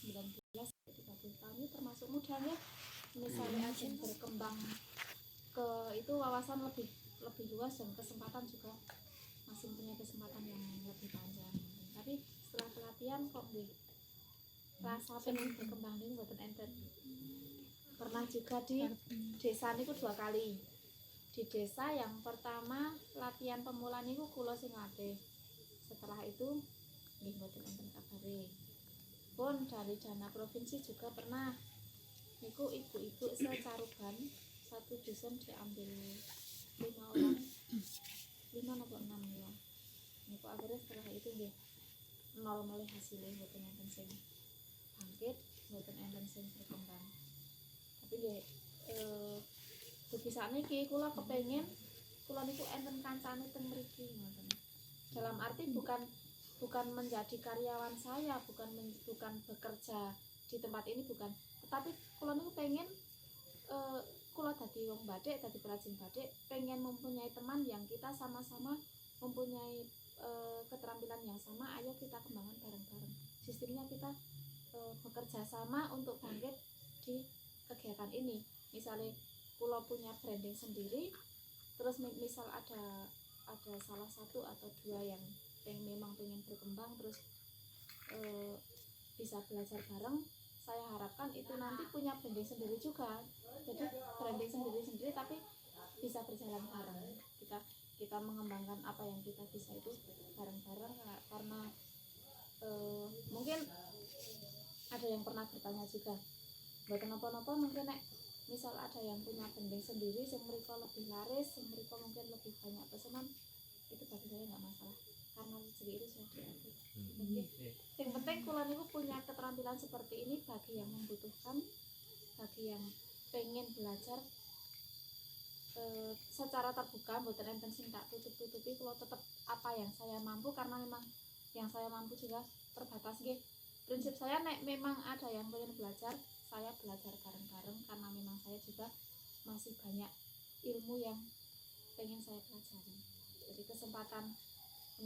19 sampai 30 tahun ini termasuk muda ya. Misalnya ajin berkembang ke itu wawasan lebih luas dan kesempatan juga masih punya kesempatan yang lebih panjang. Tapi setelah pelatihan kok nggih rasa pengen berkembang ini mboten enten. Pernah juga di desa niku 2 kali. Di desa yang pertama latihan pemula niku kula sing latih. Setelah itu nggih mboten enten kabare. Pun dari dana provinsi juga pernah. Niku ibu-ibu secaruban satu dusun diambil 5 orang 5 atau 6 ya. Niku akhirnya setelah itu nggih nol mulai hasilnya mboten enten sing bangkit, mboten enten sing berkembang. Tapi nggih bisa niki kula kepengin kula niku enten kancane teng mriki ngoten. Dalam arti bukan menjadi karyawan saya, bukan bekerja di tempat ini, bukan. Tetapi kula niku pengen kula dadi wong batik, dadi perajin batik, pengen mempunyai teman yang kita sama-sama mempunyai keterampilan yang sama, ayo kita kembangkan bareng-bareng. Sistemnya kita bekerja sama untuk bangkit di kegiatan ini. Misalnya kula punya branding sendiri, terus misal ada salah satu atau dua yang memang pengen berkembang, terus bisa belajar bareng. Saya harapkan itu nanti punya branding sendiri juga. Jadi branding sendiri tapi bisa berjalan bareng. Kita mengembangkan apa yang kita bisa itu bareng-bareng, karena mungkin ada yang pernah bertanya juga, buat napa-napa mungkin misal ada yang punya branding sendiri yang mereka lebih laris, yang mereka mungkin lebih banyak pesanan, itu bagi saya nggak masalah, karena rezeki itu sudah diatur. Yang penting kula niku punya keterampilan seperti ini bagi yang membutuhkan, bagi yang pengen belajar secara terbuka, mboten enten sing tak tutup-tutupi. Kula tetap apa yang saya mampu, karena memang yang saya mampu juga terbatas nggih. Prinsip saya memang ada yang pengen belajar, saya belajar bareng-bareng, karena memang saya juga masih banyak ilmu yang pengen saya pelajari. Jadi kesempatan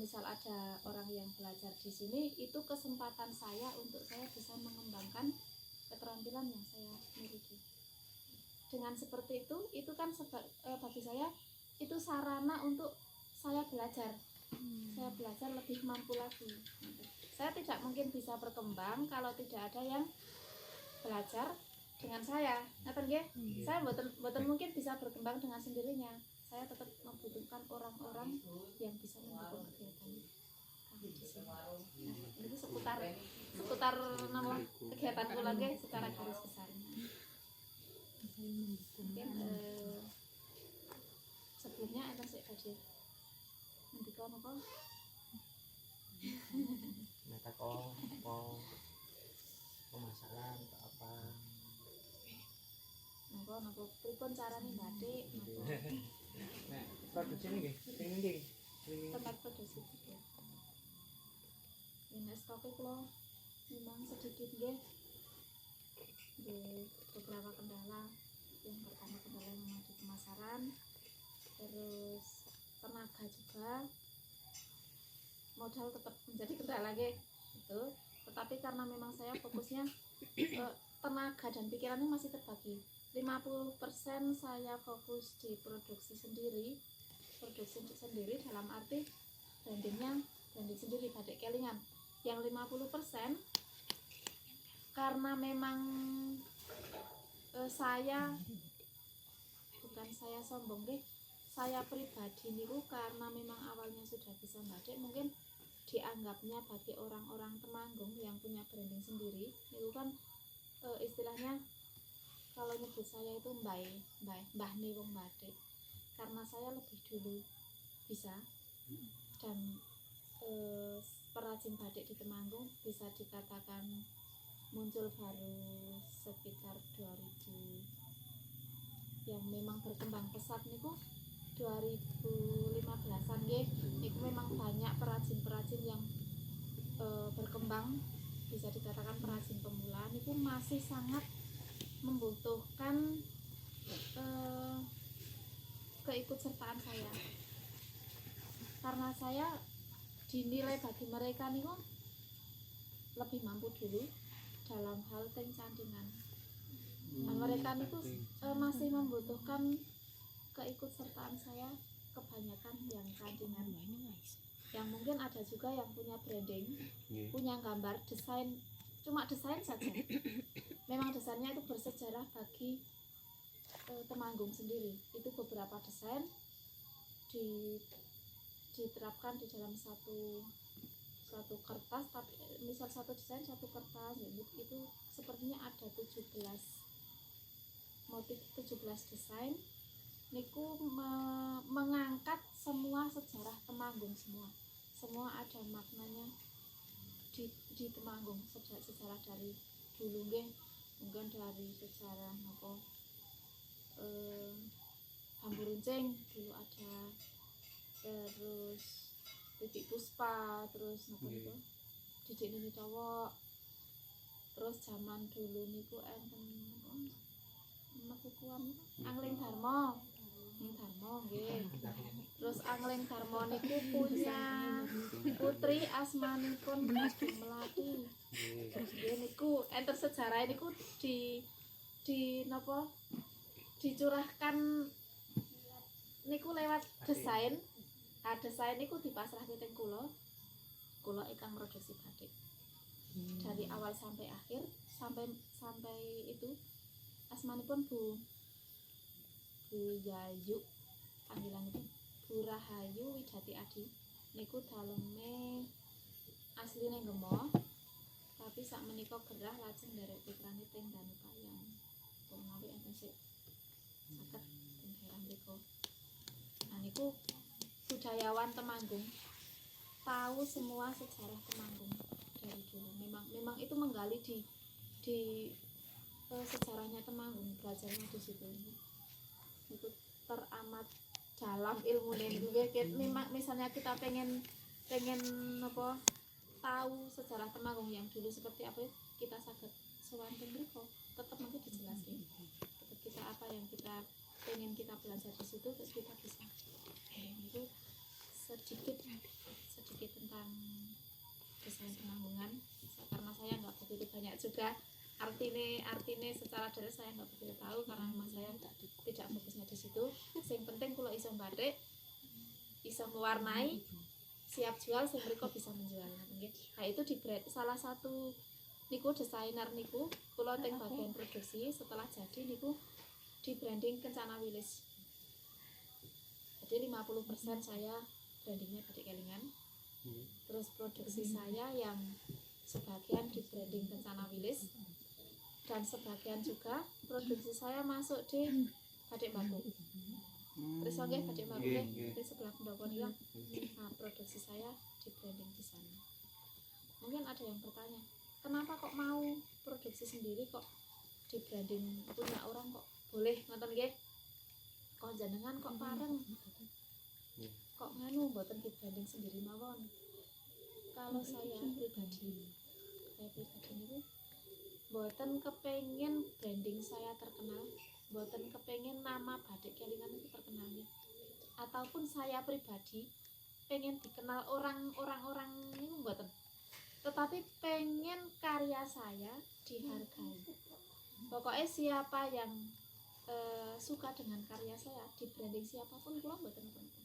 misal ada orang yang belajar di sini, itu kesempatan saya untuk saya bisa mengembangkan keterampilan yang saya miliki. Dengan seperti itu kan bagi saya itu sarana untuk saya belajar. Saya belajar lebih mampu lagi. Saya tidak mungkin bisa berkembang kalau tidak ada yang belajar dengan saya. Ngaten nggih? Saya mboten mungkin bisa berkembang dengan sendirinya. Saya tetap membutuhkan orang-orang yang bisa mendukung kegiatan kami di sini. Nah, itu seputar nama kegiatan kula nggih secara garis besarnya. Mungkin sebelumnya ada sik badhe ngendika napa? Mata kok mau pemasaran atau apa? Napa pripun carane batik? Nah, produksi ini nggih, sing nggih. Tempat produksi juga. Ini stoknya kula memang sedikit nggih. Di beberapa kendala. Yang pertama kendala memang di pemasaran, terus tenaga juga, modal tetap menjadi kendala nggih. Itu. Tetapi karena memang saya fokusnya tenaga dan pikirannya masih terbagi. 50% saya fokus di produksi sendiri dalam arti branding sendiri batik kelingan. Yang 50% karena memang saya sombong deh, saya pribadi niku karena memang awalnya sudah bisa batik, mungkin dianggapnya bagi orang-orang Temanggung yang punya branding sendiri itu kan istilahnya kalau nyebut saya itu mbah nih wong batik, karena saya lebih dulu bisa dan perajin batik di Temanggung bisa dikatakan muncul baru sekitar 2000, yang memang berkembang pesat niku 2015-an nggih. Niku memang banyak perajin-perajin yang berkembang, bisa dikatakan perajin pemula niku masih sangat membutuhkan keikutsertaan saya, karena saya dinilai bagi mereka niku lebih mampu dulu, dalam hal candingan. Nah, mereka itu masih membutuhkan keikutsertaan saya kebanyakan yang candingan. Yang mungkin ada juga yang punya branding, punya gambar, desain, cuma desain saja. Memang desainnya itu bersejarah bagi Temanggung sendiri. Itu beberapa desain diterapkan di dalam satu kertas, tapi misal satu desain satu kertas itu sepertinya ada 17 motif, 17 desain niku mengangkat semua sejarah Temanggung, semua ada maknanya di Temanggung, sejarah dari dulu nggih, mungkin dari sejarah apa Bambu Runcing dulu ada, terus Titik Puspa, terus napa niku Didik Nini Cowok, terus zaman dulu niku enten napa kuam Angling Darmo nggih. Terus Angling Darmo niku punya putri asmanipun Ageng Melati. Nggih niku enten sejarah niku di napa dicurahkan niku lewat desain. Desain niku dipasrahke teng kula ingkang produksi batik. Dari awal sampai akhir, sampai itu asmanipun Bu Yayu, panggilanipun Bu Rahayu Widati Adi. Niku daleme asline Gemo, tapi sakmenika gerah lajeng nderek putrane teng Danupayang. Menawi enten sik saged teng daerah mriku. Nah niku budayawan Temanggung, tahu semua sejarah Temanggung dari dulu. Memang itu menggali di sejarahnya Temanggung, belajarnya di situ. Itu teramat dalam ilmunya itu. Memang misalnya kita pengen apa tahu sejarah Temanggung yang dulu seperti apa, kita saged sowan teng mriku, tetap nanti dijelasin. Tetap kita apa yang kita pengen kita belajar di situ, terus kita bisa. Itu sedikit tentang desain Temanggungan, karena saya nggak begitu banyak juga artine secara detail saya nggak begitu tahu, karena memang saya tidak fokusnya di situ. Yang penting kalau iso batik, iso mewarnai, siap jual, sing mriko bisa menjual. Nah itu di salah satu niku desainer niku kula teng bagian produksi, setelah jadi niku di branding Kencana Wilis. Jadi 50% saya brandingnya Batik Kelingan, terus produksi saya yang sebagian di branding Kencana Wilis, dan sebagian juga produksi saya masuk di Batik Baku. Terus oke Batik Baku di sebelah pendopo nih. Nah produksi saya di branding di sana. Mungkin ada yang bertanya, kenapa kok mau produksi sendiri, kok di branding punya orang kok boleh ngoten nggih? Kok jenengan kok pareng? Kok nganu mboten di branding sendiri mawon? Kalau saya pribadi niku mboten kepengin branding saya terkenal, mboten kepengin nama Batik Kelingan itu terkenal ya. Ataupun saya pribadi pengen dikenal orang ini mboten. Tetapi pengen karya saya dihargai. Pokoknya siapa yang suka dengan karya saya, di branding siapapun kula mboten napa-napa.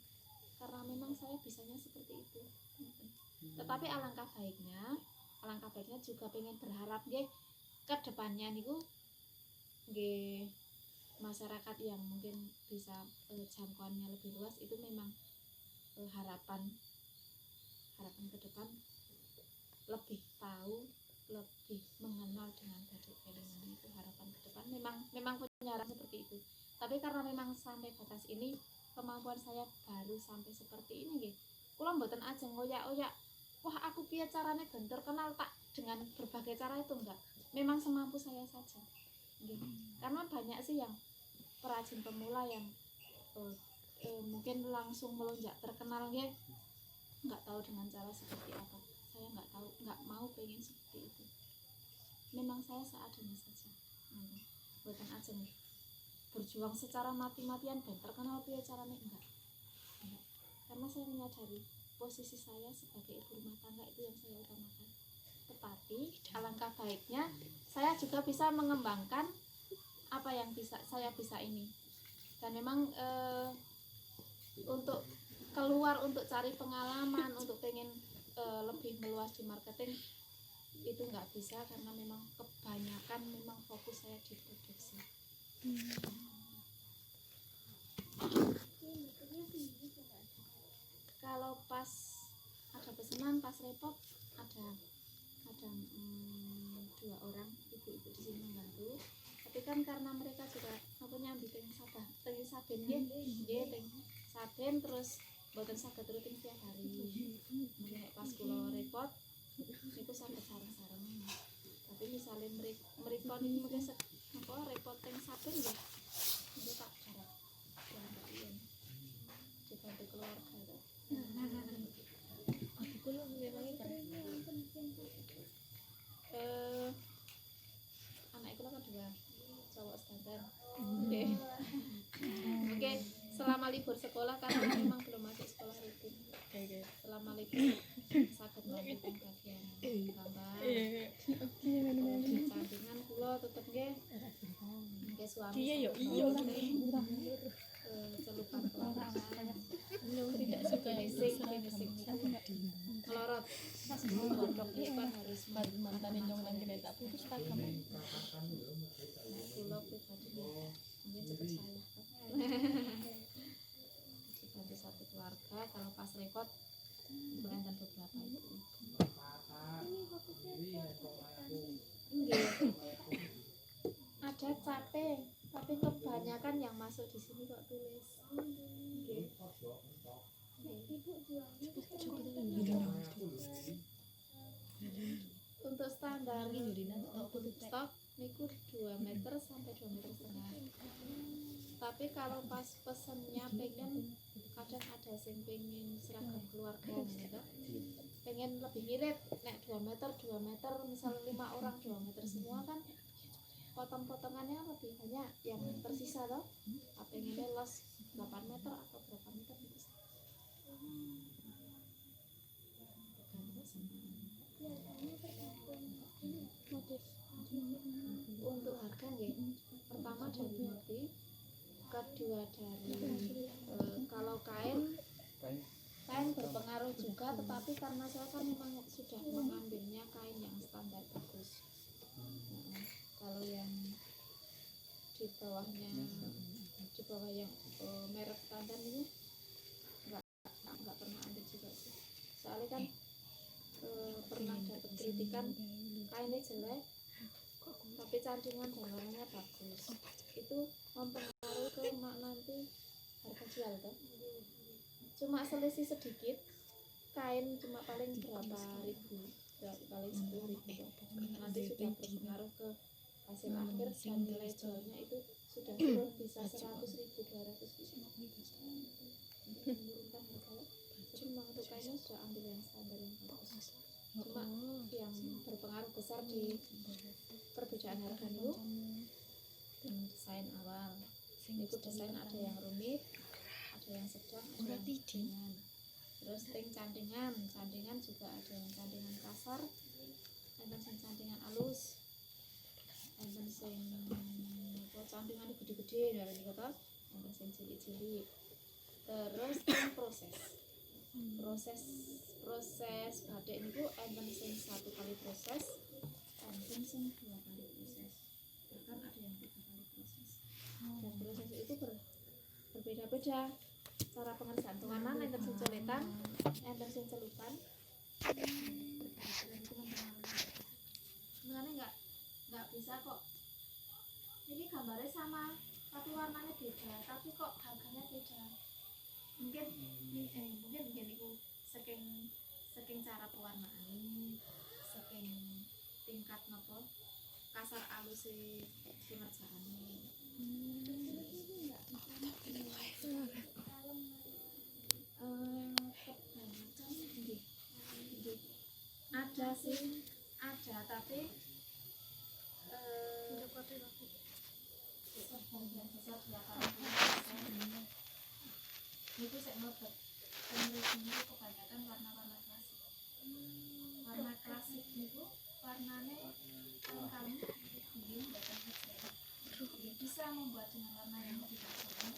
Karena memang saya bisanya seperti itu. Tetapi alangkah baiknya juga pengen berharap nggih ke depannya niku nggih masyarakat yang mungkin bisa jangkauannya lebih luas, itu memang harapan ke depan lebih tahu, lebih mengenal dengan Batik Kelingan. Itu harapan ke depan memang punya harapan seperti itu. Tapi karena memang sampai batas ini kemampuan saya baru sampai seperti ini nggih. Kula mboten ajeng ngoyak-oyak, wah aku piye carane ben terkenal tak dengan berbagai cara, itu enggak. Memang semampu saya saja. Nggih. Karena banyak sih yang perajin pemula yang mungkin langsung melonjak terkenal nggih. Enggak tahu dengan cara seperti apa. Saya enggak tahu, enggak mau pengen seperti itu. Memang saya seadanya saja. Mboten ajeng berjuang secara mati-matian dan terkenal piye carane, enggak. Karena saya menyadari posisi saya sebagai ibu rumah tangga itu yang saya utamakan. tetapi alangkah baiknya saya juga bisa mengembangkan apa yang saya bisa ini. Dan memang untuk keluar, untuk cari pengalaman, untuk pengen lebih meluas di marketing itu nggak bisa karena memang kebanyakan memang fokus saya di produksi. Kalau pas ada pesanan, pas repot ada 2 orang ibu-ibu di sini membantu. Tapi kan karena mereka juga nyambi teng saben nggih teng saben terus mboten saged rutin tiap hari. Mungkin pas kula repot niku saged sareng-sareng. Tapi misalnya mereka niku mungkin repot teng saben nggih. Niku tak jarak. Dibantu keluarga to. Kulo memangnya keren. Anak itu kan 2 cowok standar. Oke, selama libur sekolah kan memang belum masuk sekolah rutin. Selama libur saged melakukan bagian gambar. Sampingan kula tetep nggih. Nggih suami. Iya Celupan keluarga. Tidak suka Finishing melorot. Pondok itu kan harus mantan yang nang kene tak putus tak kamu. kula pribadi mungkin cepet salah dibantu satu keluarga. Kalau pas repot berantah beberapa itu enggak ada capek, tapi kebanyakan yang masuk di sini kok tulis untuk standar stok niku 2 meter sampai 2 meter setengah. Tapi kalau pas pesennya pengen, kadang ada yang pengen seragam keluarga gitu, pengen lebih mirip, nek 2 meter misal 5 orang 2 meter semua kan potong-potongannya lebih banyak yang tersisa loh. Pengennya los 8 meter atau berapa meter gitu. Untuk harga nggih, pertama dari motif, kedua dari kalau kain berpengaruh juga, tetapi karena saya kan memang sudah mengambilnya kain yang standar bagus. Kalau yang di bawah yang merek standar ini nggak pernah ambil juga sih. Soalnya kan pernah dapat kritikan kainnya jelek tapi cantingan dan warnanya bagus, itu mempengaruhi ke nanti harga jual kan. Cuma selisih sedikit, kain cuma paling berapa ribu, paling 10.000 nanti sudah berpengaruh ke hasil akhir dan nilai jualnya itu sudah turun bisa 100.000, 200.000. Menurunkan harga. Jadi memang untuk kainnya sudah ambil yang standar yang bagus. Cuma yang berpengaruh besar di perbedaan harga itu desain awal. Itu desain ada yang rumit, ada yang sedang, ada yang ringan. Terus cantingan juga ada yang cantingan kasar, ada yang cantingan halus, ada yang cantingan gede-gede dari kata, ada yang cilik-cilik. Terus proses batik itu enten sing 1 kali proses, enten sing 2 kali proses, bahkan ada yang 3 kali proses. Dan proses itu berbeda-beda cara pengerjaan penganan, enten sing coretan, enten sing celupan. Sebenarnya nggak bisa kok ini gambarnya sama tapi warnanya beda, tapi kok harganya beda. Mungkin itu saking cara pewarnaan, saking tingkat nopo kasar alus pengerjaannya. Kebanyakan ada sih, ada tapi itu saya melihat penelitian itu kebanyakan warna-warna klasik. Warna klasik niku warnanya kalem nggih mboten kecil. Bisa membuat dengan warna yang lebih kalem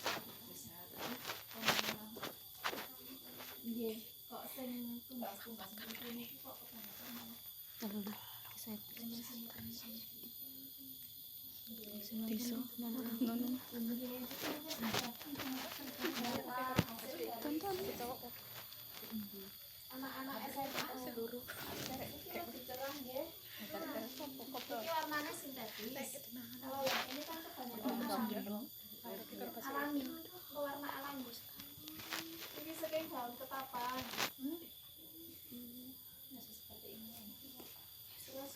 bisa, tapi kalau nggih kok sing tumbas-tumbas niku kok kebanyakan malah tisu non anak-anak SMA seluruh ini lebih cerah nggih. Ini warnanya sintetis. Kalau yang ini kan kebanyakan alami, warna alami. Ini saking daun ketapang. Seperti ini. Terus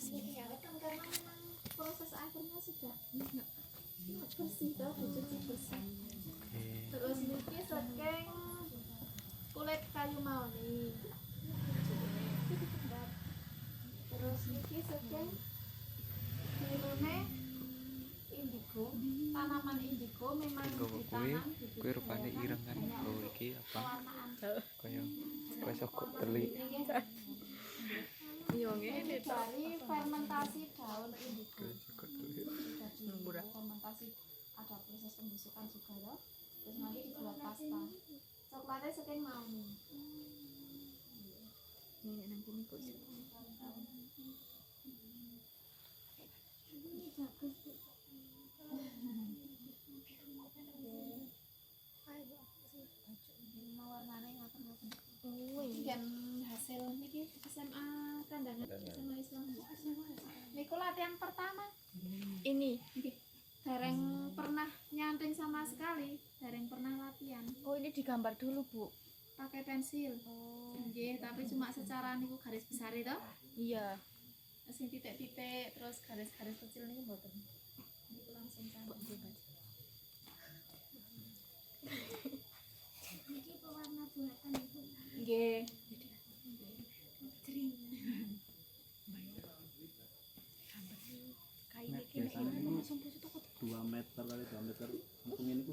ini karena memang proses akhirnya sudah bersih toh, dicuci bersih. Terus niki saking kulit kayu maoni. Terus niki saking birune indigo, tanaman indigo memang ditanam di Kuwi rupane ireng kan. Oh iki apa? Kaya sokok teli. iya ngene dari fermentasi daun indigo. Sokok teli. Jadi fermentasi ada proses pembusukan juga loh. Terus nanti dibuat pasta. Coklatnya saking mauni. ini nang kene kok Dan hasil niki SMA kandangan SMA Islam. Niku latihan pertama. ini Dereng pernah nyanting sama sekali, dereng pernah latihan. oh ini digambar dulu Bu. Pakai pensil. Nggih, tapi cuma secara niku garis besar itu. Iya Sing titik-titik terus garis-garis kecil niku mboten. Niku langsung cantik. Niki pewarna buatan itu. Nggih. Biasanya itu 2 meter kali 2 meter. Mungkin ini